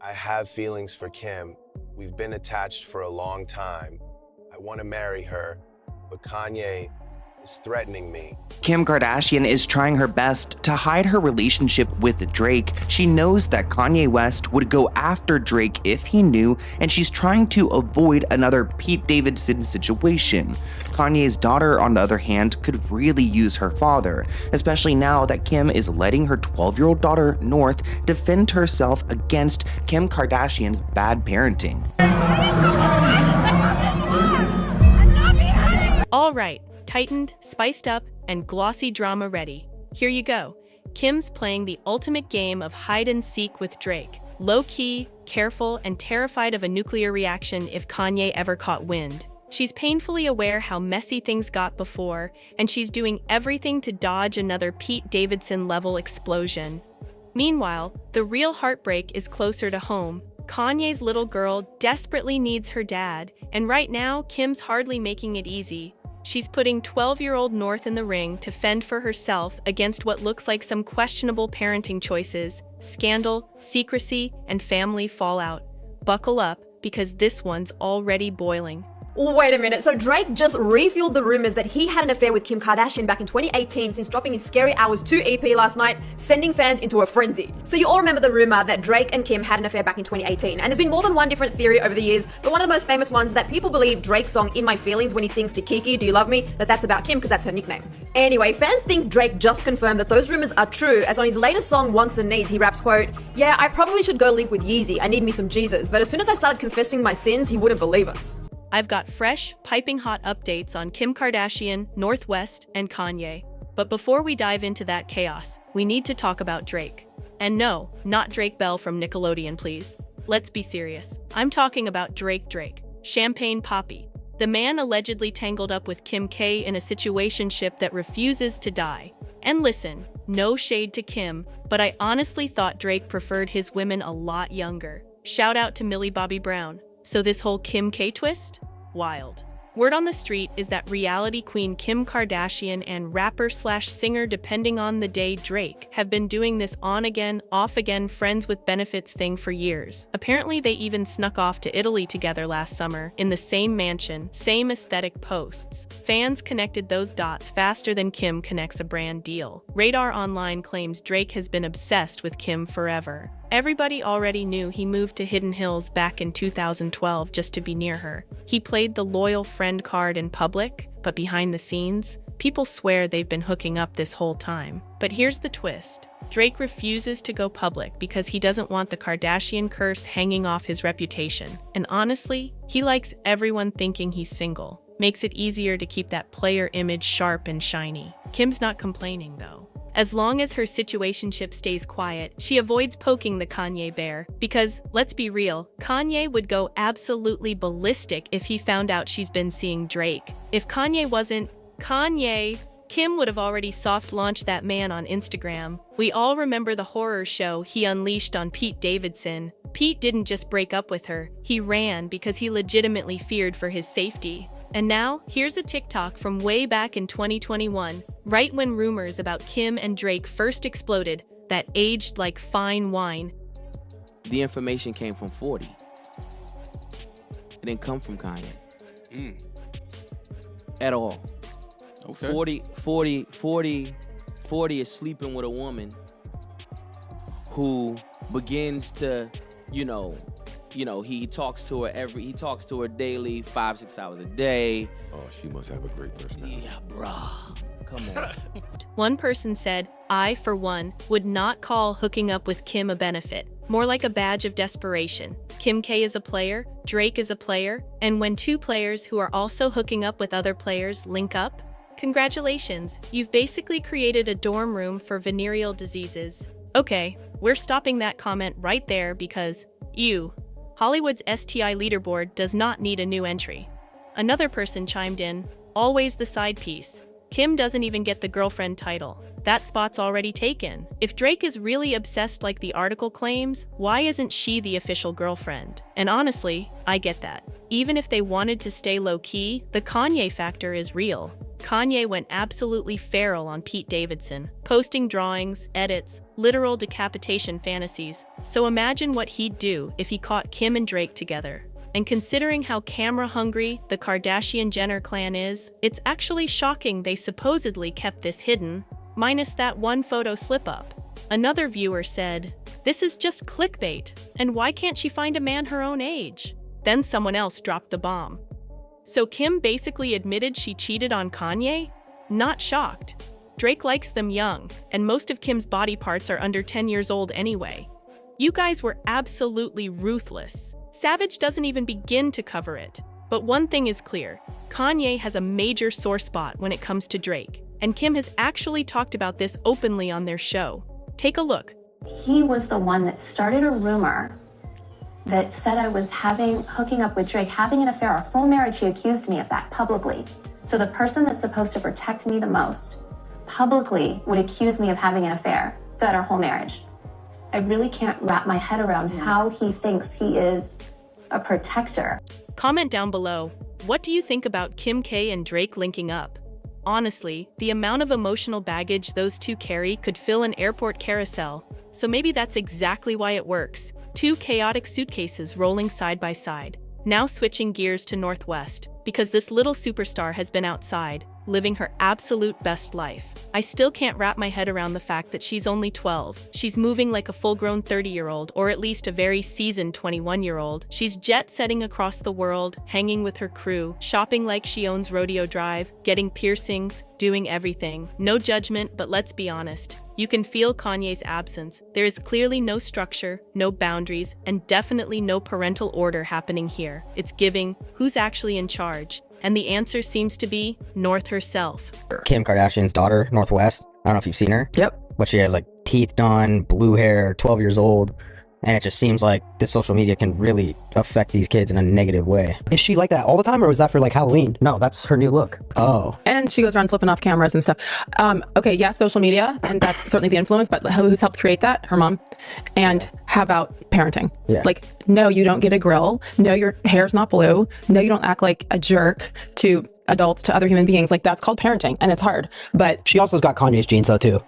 I have feelings for Kim. We've been attached for a long time. I want to marry her, but Kanye is threatening me. Kim Kardashian is trying her best to hide her relationship with Drake. She knows that Kanye West would go after Drake if he knew, and she's trying to avoid another Pete Davidson situation. Kanye's daughter, on the other hand, could really use her father, especially now that Kim is letting her 12-year-old daughter, North, defend herself against Kim Kardashian's bad parenting. All right. Tightened, spiced up, and glossy drama ready. Here you go. Kim's playing the ultimate game of hide and seek with Drake. Low-key, careful, and terrified of a nuclear reaction if Kanye ever caught wind. She's painfully aware how messy things got before, and she's doing everything to dodge another Pete Davidson-level explosion. Meanwhile, the real heartbreak is closer to home. Kanye's little girl desperately needs her dad, and right now, Kim's hardly making it easy. She's putting 12-year-old North in the ring to fend for herself against what looks like some questionable parenting choices, scandal, secrecy, and family fallout. Buckle up, because this one's already boiling. Wait a minute, so Drake just refueled the rumors that he had an affair with Kim Kardashian back in 2018 since dropping his Scary Hours 2 EP last night, sending fans into a frenzy. So you all remember the rumor that Drake and Kim had an affair back in 2018, and there's been more than one different theory over the years, but one of the most famous ones is that people believe Drake's song In My Feelings when he sings to Kiki, Do You Love Me, that's about Kim because that's her nickname. Anyway, fans think Drake just confirmed that those rumors are true, as on his latest song Wants and Needs, he raps, quote, "Yeah, I probably should go live with Yeezy, I need me some Jesus, but as soon as I started confessing my sins, he wouldn't believe us." I've got fresh, piping hot updates on Kim Kardashian, North West, and Kanye. But before we dive into that chaos, we need to talk about Drake. And no, not Drake Bell from Nickelodeon, please. Let's be serious. I'm talking about Drake, Champagne Papi. The man allegedly tangled up with Kim K in a situationship that refuses to die. And listen, no shade to Kim, but I honestly thought Drake preferred his women a lot younger. Shout out to Millie Bobby Brown. So this whole Kim K twist? Wild. Word on the street is that reality queen Kim Kardashian and rapper/singer, depending on the day, Drake, have been doing this on-again, off-again friends with benefits thing for years. Apparently they even snuck off to Italy together last summer, in the same mansion, same aesthetic posts. Fans connected those dots faster than Kim connects a brand deal. Radar Online claims Drake has been obsessed with Kim forever. Everybody already knew he moved to Hidden Hills back in 2012 just to be near her. He played the loyal friend card in public, but behind the scenes, people swear they've been hooking up this whole time. But here's the twist. Drake refuses to go public because he doesn't want the Kardashian curse hanging off his reputation. And honestly, he likes everyone thinking he's single. Makes it easier to keep that player image sharp and shiny. Kim's not complaining though. As long as her situationship stays quiet, she avoids poking the Kanye bear. Because, let's be real, Kanye would go absolutely ballistic if he found out she's been seeing Drake. If Kanye wasn't Kanye, Kim would have already soft-launched that man on Instagram. We all remember the horror show he unleashed on Pete Davidson. Pete didn't just break up with her, he ran because he legitimately feared for his safety. And now, here's a TikTok from way back in 2021, right when rumors about Kim and Drake first exploded, that aged like fine wine. The information came from 40. It didn't come from Kanye. At all. Okay. 40 is sleeping with a woman who begins to, he talks to her daily, 5-6 hours a day. Oh, she must have a great personality. Yeah, bruh. Come on. One person said, I, for one, would not call hooking up with Kim a benefit, more like a badge of desperation. Kim K is a player, Drake is a player, and when two players who are also hooking up with other players link up, congratulations, you've basically created a dorm room for venereal diseases. Okay, we're stopping that comment right there because, ew, Hollywood's STI leaderboard does not need a new entry. Another person chimed in, always the side piece. Kim doesn't even get the girlfriend title. That spot's already taken. If Drake is really obsessed like the article claims, why isn't she the official girlfriend? And honestly, I get that. Even if they wanted to stay low-key, the Kanye factor is real. Kanye went absolutely feral on Pete Davidson, posting drawings, edits, literal decapitation fantasies. So imagine what he'd do if he caught Kim and Drake together. And considering how camera-hungry the Kardashian-Jenner clan is, it's actually shocking they supposedly kept this hidden, minus that one photo slip-up. Another viewer said, "This is just clickbait, and why can't she find a man her own age?" Then someone else dropped the bomb. So Kim basically admitted she cheated on Kanye? Not shocked. Drake likes them young, and most of Kim's body parts are under 10 years old anyway. You guys were absolutely ruthless. Savage doesn't even begin to cover it. But one thing is clear, Kanye has a major sore spot when it comes to Drake, and Kim has actually talked about this openly on their show. Take a look. He was the one that started a rumor that said I was hooking up with Drake, having an affair. Our whole marriage, he accused me of that publicly. So the person that's supposed to protect me the most publicly would accuse me of having an affair throughout our whole marriage. I really can't wrap my head around how he thinks he is a protector. Comment down below, what do you think about Kim K and Drake linking up? Honestly, the amount of emotional baggage those two carry could fill an airport carousel. So maybe that's exactly why it works. Two chaotic suitcases rolling side by side. Now switching gears to Northwest, because this little superstar has been outside, living her absolute best life. I still can't wrap my head around the fact that she's only 12. She's moving like a full-grown 30-year-old, or at least a very seasoned 21-year-old. She's jet-setting across the world, hanging with her crew, shopping like she owns Rodeo Drive, getting piercings, doing everything. No judgment, but let's be honest. You can feel Kanye's absence. There is clearly no structure, no boundaries, and definitely no parental order happening here. It's giving, who's actually in charge? And the answer seems to be North herself. Kim Kardashian's daughter, Northwest. I don't know if you've seen her. Yep. But she has like teeth done, blue hair, 12 years old. And it just seems like this social media can really affect these kids in a negative way. Is she like that all the time, or was that for like Halloween? No, that's her new look. Oh. And she goes around flipping off cameras and stuff. Okay, yeah, social media, and that's certainly the influence, but who's helped create that? Her mom. And how about parenting? Yeah. Like, no, you don't get a grill. No, your hair's not blue. No, you don't act like a jerk to adults, to other human beings. Like, that's called parenting, and it's hard. But She also's got Kanye's genes though too.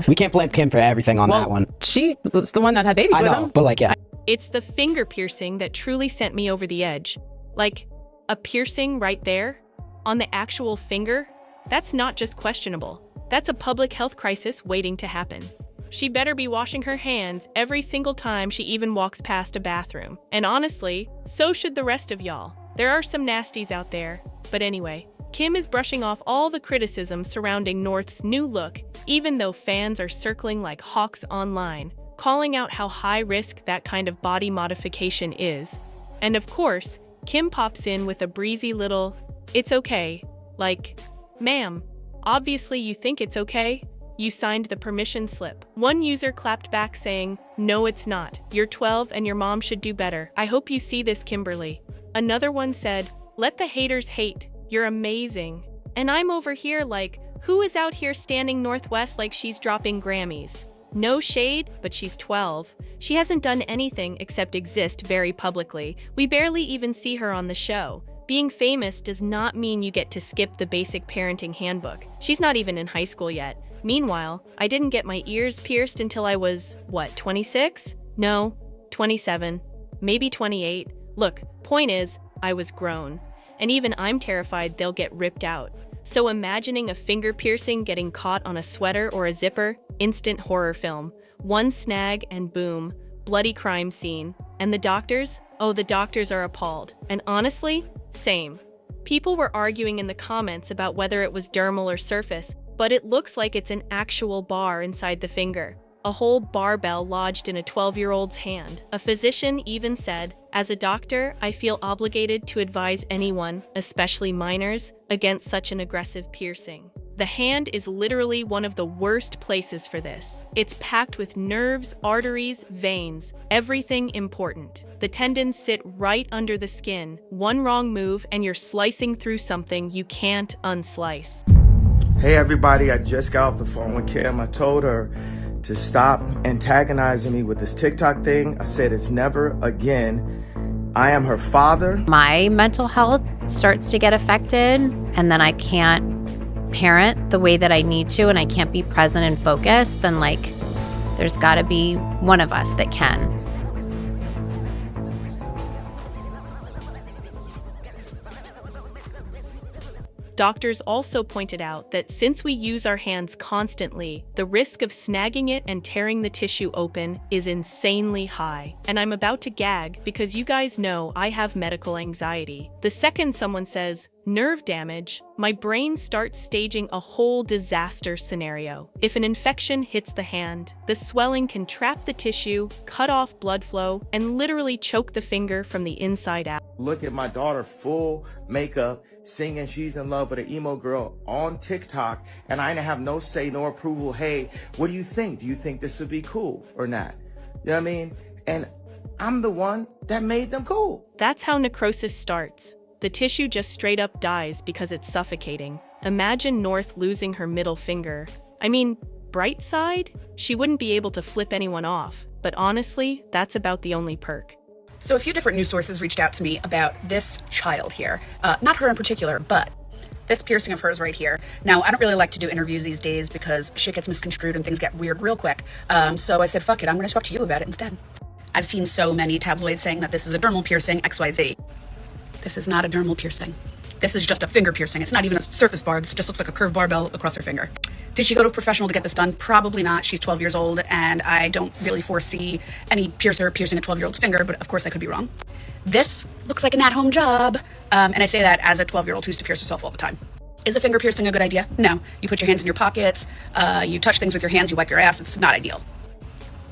We can't blame Kim for everything on that one. she was the one that had babies I with know, him. but like, yeah. It's the finger piercing that truly sent me over the edge. Like, a piercing right there? On the actual finger? That's not just questionable. That's a public health crisis waiting to happen. She better be washing her hands every single time she even walks past a bathroom. And honestly, so should the rest of y'all. There are some nasties out there. But anyway, Kim is brushing off all the criticism surrounding North's new look, even though fans are circling like hawks online, calling out how high risk that kind of body modification is. And of course, Kim pops in with a breezy little, "It's okay," like, "Ma'am, obviously you think it's okay? You signed the permission slip." One user clapped back saying, "No, it's not. You're 12 and your mom should do better. I hope you see this, Kimberly." Another one said, "Let the haters hate. You're amazing." And I'm over here like, who is out here standing Northwest like she's dropping Grammys? No shade, but she's 12. She hasn't done anything except exist very publicly. We barely even see her on the show. Being famous does not mean you get to skip the basic parenting handbook. She's not even in high school yet. Meanwhile, I didn't get my ears pierced until I was, 26? No, 27, maybe 28. Look, point is, I was grown. And even I'm terrified they'll get ripped out. So imagining a finger piercing getting caught on a sweater or a zipper, instant horror film. One snag and boom, bloody crime scene. And the doctors? Oh, the doctors are appalled. And honestly, same. People were arguing in the comments about whether it was dermal or surface, but it looks like it's an actual bar inside the finger. A whole barbell lodged in a 12-year-old's hand. A physician even said, "As a doctor, I feel obligated to advise anyone, especially minors, against such an aggressive piercing." The hand is literally one of the worst places for this. It's packed with nerves, arteries, veins, everything important. The tendons sit right under the skin. One wrong move and you're slicing through something you can't unslice. Hey everybody, I just got off the phone with Kim. I told her to stop antagonizing me with this TikTok thing. I said it's never again. I am her father. My mental health starts to get affected, and then I can't parent the way that I need to and I can't be present and focused, then like there's got to be one of us that can. Doctors also pointed out that since we use our hands constantly, the risk of snagging it and tearing the tissue open is insanely high. And I'm about to gag because you guys know I have medical anxiety. The second someone says, nerve damage, my brain starts staging a whole disaster scenario. If an infection hits the hand, the swelling can trap the tissue, cut off blood flow, and literally choke the finger from the inside out. Look at my daughter, full makeup, singing She's in Love with an emo girl on TikTok, and I didn't have no say, no approval. Hey, what do you think? Do you think this would be cool or not? You know what I mean? And I'm the one that made them cool. That's how necrosis starts. The tissue just straight up dies because it's suffocating. Imagine North losing her middle finger. I mean, bright side? She wouldn't be able to flip anyone off. But honestly, that's about the only perk. So a few different news sources reached out to me about this child here. Not her in particular, but this piercing of hers right here. Now, I don't really like to do interviews these days because shit gets misconstrued and things get weird real quick. So I said, fuck it, I'm gonna talk to you about it instead. I've seen so many tabloids saying that this is a dermal piercing, XYZ. This is not a dermal piercing. This is just a finger piercing. It's not even a surface bar. This just looks like a curved barbell across her finger. Did she go to a professional to get this done? Probably not. She's 12 years old, and I don't really foresee any piercer piercing a 12-year-old's finger, but of course I could be wrong. This looks like an at-home job, and I say that as a 12-year-old who used to pierce herself all the time. Is a finger piercing a good idea? No. You put your hands in your pockets, you touch things with your hands, you wipe your ass. It's not ideal.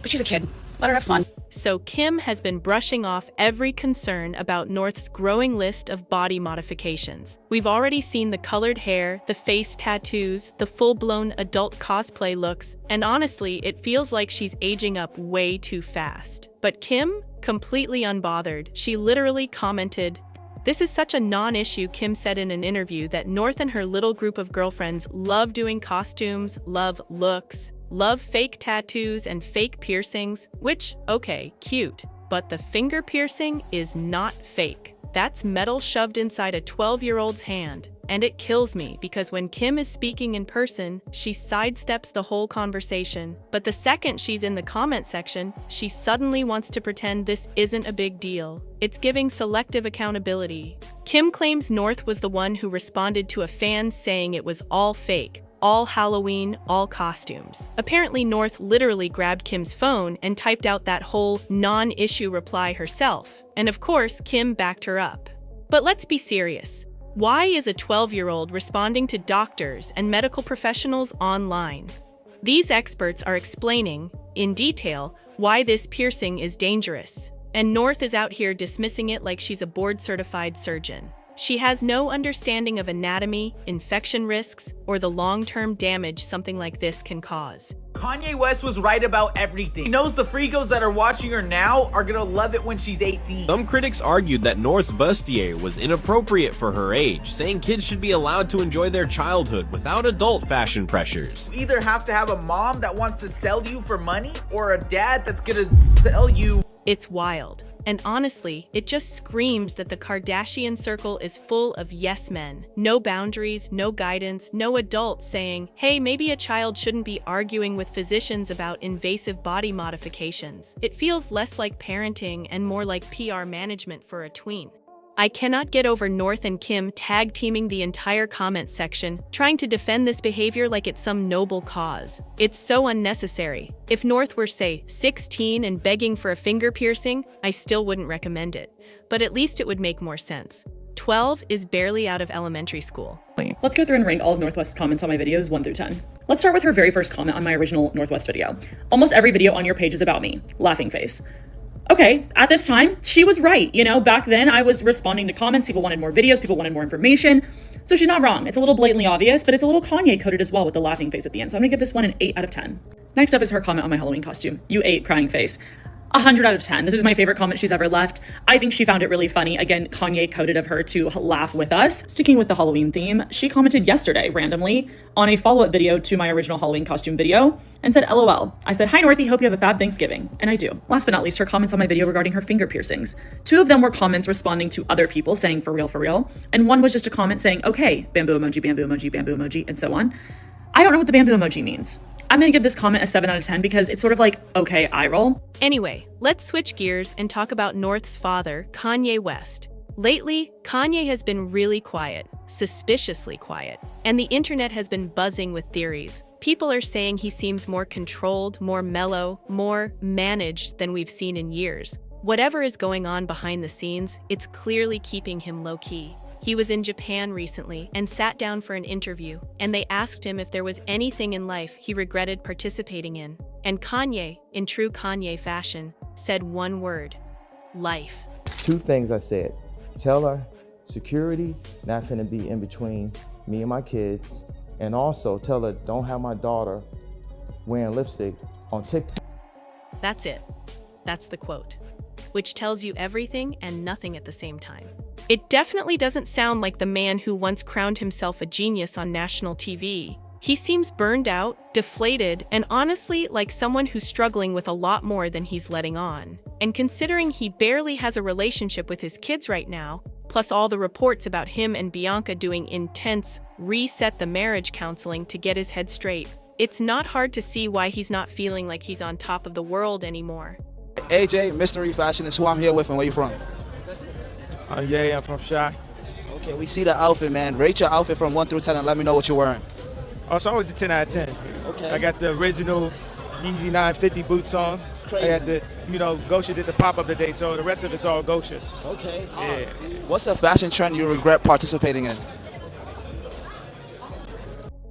But she's a kid. Let her have fun. So Kim has been brushing off every concern about North's growing list of body modifications. We've already seen the colored hair, the face tattoos, the full-blown adult cosplay looks, and honestly, it feels like she's aging up way too fast. But Kim, completely unbothered, she literally commented, "This is such a non-issue." Kim said in an interview that North and her little group of girlfriends love doing costumes, love looks, love fake tattoos and fake piercings, which, okay, cute. But the finger piercing is not fake. That's metal shoved inside a 12-year-old's hand. And it kills me because when Kim is speaking in person, she sidesteps the whole conversation. But the second she's in the comment section, she suddenly wants to pretend this isn't a big deal. It's giving selective accountability. Kim claims North was the one who responded to a fan saying it was all fake. All Halloween, all costumes. Apparently North literally grabbed Kim's phone and typed out that whole non-issue reply herself. And of course, Kim backed her up. But let's be serious. Why is a 12-year-old responding to doctors and medical professionals online? These experts are explaining, in detail, why this piercing is dangerous. And North is out here dismissing it like she's a board-certified surgeon. She has no understanding of anatomy, infection risks, or the long-term damage something like this can cause. Kanye West was right about everything. He knows the freakos that are watching her now are gonna love it when she's 18. Some critics argued that North's bustier was inappropriate for her age, saying kids should be allowed to enjoy their childhood without adult fashion pressures. You either have to have a mom that wants to sell you for money or a dad that's gonna sell you. It's wild. And honestly, it just screams that the Kardashian circle is full of yes men. No boundaries, no guidance, no adults saying, hey, maybe a child shouldn't be arguing with physicians about invasive body modifications. It feels less like parenting and more like PR management for a tween. I cannot get over North and Kim tag-teaming the entire comment section, trying to defend this behavior like it's some noble cause. It's so unnecessary. If North were, say, 16 and begging for a finger piercing, I still wouldn't recommend it. But at least it would make more sense. 12 is barely out of elementary school. Let's go through and rank all of Northwest's comments on my videos 1 through 10. Let's start with her very first comment on my original Northwest video. Almost every video on your page is about me. Laughing face. Okay, at this time, she was right. You know, back then I was responding to comments. People wanted more videos, people wanted more information. So she's not wrong. It's a little blatantly obvious, but it's a little Kanye coded as well with the laughing face at the end. So I'm gonna give this one an 8 out of 10. Next up is her comment on my Halloween costume. You ate, crying face. 100 out of 10. This is my favorite comment she's ever left. I think she found it really funny. Again, Kanye coded of her to laugh with us. Sticking with the Halloween theme, she commented yesterday randomly on a follow-up video to my original Halloween costume video and said, LOL. I said, hi Northy, hope you have a fab Thanksgiving. And I do. Last but not least, her comments on my video regarding her finger piercings. 2 of them were comments responding to other people saying for real. And 1 was just a comment saying, okay, bamboo emoji, bamboo emoji, bamboo emoji, and so on. I don't know what the bamboo emoji means. I'm gonna give this comment a 7 out of 10 because it's sort of like, okay, eye roll. Anyway, let's switch gears and talk about North's father, Kanye West. Lately, Kanye has been really quiet, suspiciously quiet, and the internet has been buzzing with theories. People are saying he seems more controlled, more mellow, more managed than we've seen in years. Whatever is going on behind the scenes, it's clearly keeping him low-key. He was in Japan recently and sat down for an interview, and they asked him if there was anything in life he regretted participating in. And Kanye, in true Kanye fashion, said one word: life. 2 things I said. Tell her security not finna be in between me and my kids. And also tell her don't have my daughter wearing lipstick on TikTok. That's it. That's the quote, which tells you everything and nothing at the same time. It definitely doesn't sound like the man who once crowned himself a genius on national TV. He seems burned out, deflated, and honestly like someone who's struggling with a lot more than he's letting on. And considering he barely has a relationship with his kids right now, plus all the reports about him and Bianca doing intense reset the marriage counseling to get his head straight, it's not hard to see why he's not feeling like he's on top of the world anymore. AJ, Mystery Fashion is who I'm here with, and where you from? Yeah, I'm from Shy. Okay, we see the outfit, man. Rate your outfit from 1 through 10 and let me know what you're wearing. Oh, it's always a 10 out of 10. Okay. I got the original Yeezy 950 boots on. Crazy. I got the, Gosha did the pop-up today, so the rest of it's all Gosha. Okay. Yeah. What's a fashion trend you regret participating in?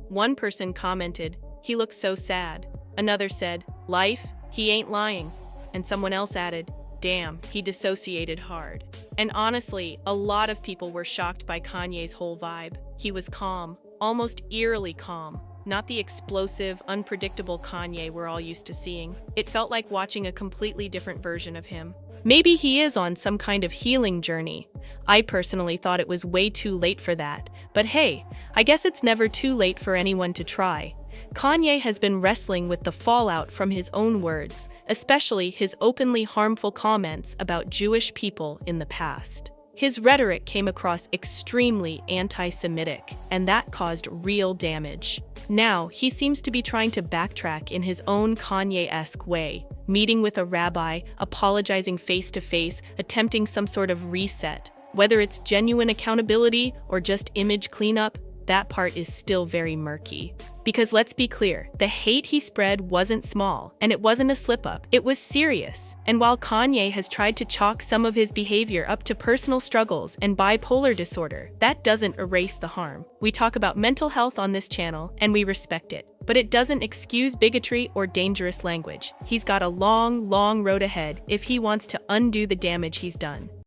One person commented, he looks so sad. Another said, life, he ain't lying. And someone else added, damn, he dissociated hard. And honestly, a lot of people were shocked by Kanye's whole vibe. He was calm, almost eerily calm. Not the explosive, unpredictable Kanye we're all used to seeing. It felt like watching a completely different version of him. Maybe he is on some kind of healing journey. I personally thought it was way too late for that. But hey, I guess it's never too late for anyone to try. Kanye has been wrestling with the fallout from his own words, especially his openly harmful comments about Jewish people in the past. His rhetoric came across extremely anti-Semitic, and that caused real damage. Now, he seems to be trying to backtrack in his own Kanye-esque way, meeting with a rabbi, apologizing face-to-face, attempting some sort of reset. Whether it's genuine accountability or just image cleanup, that part is still very murky. Because let's be clear, the hate he spread wasn't small, and it wasn't a slip-up, it was serious. And while Kanye has tried to chalk some of his behavior up to personal struggles and bipolar disorder, that doesn't erase the harm. We talk about mental health on this channel, and we respect it. But it doesn't excuse bigotry or dangerous language. He's got a long, long road ahead if he wants to undo the damage he's done.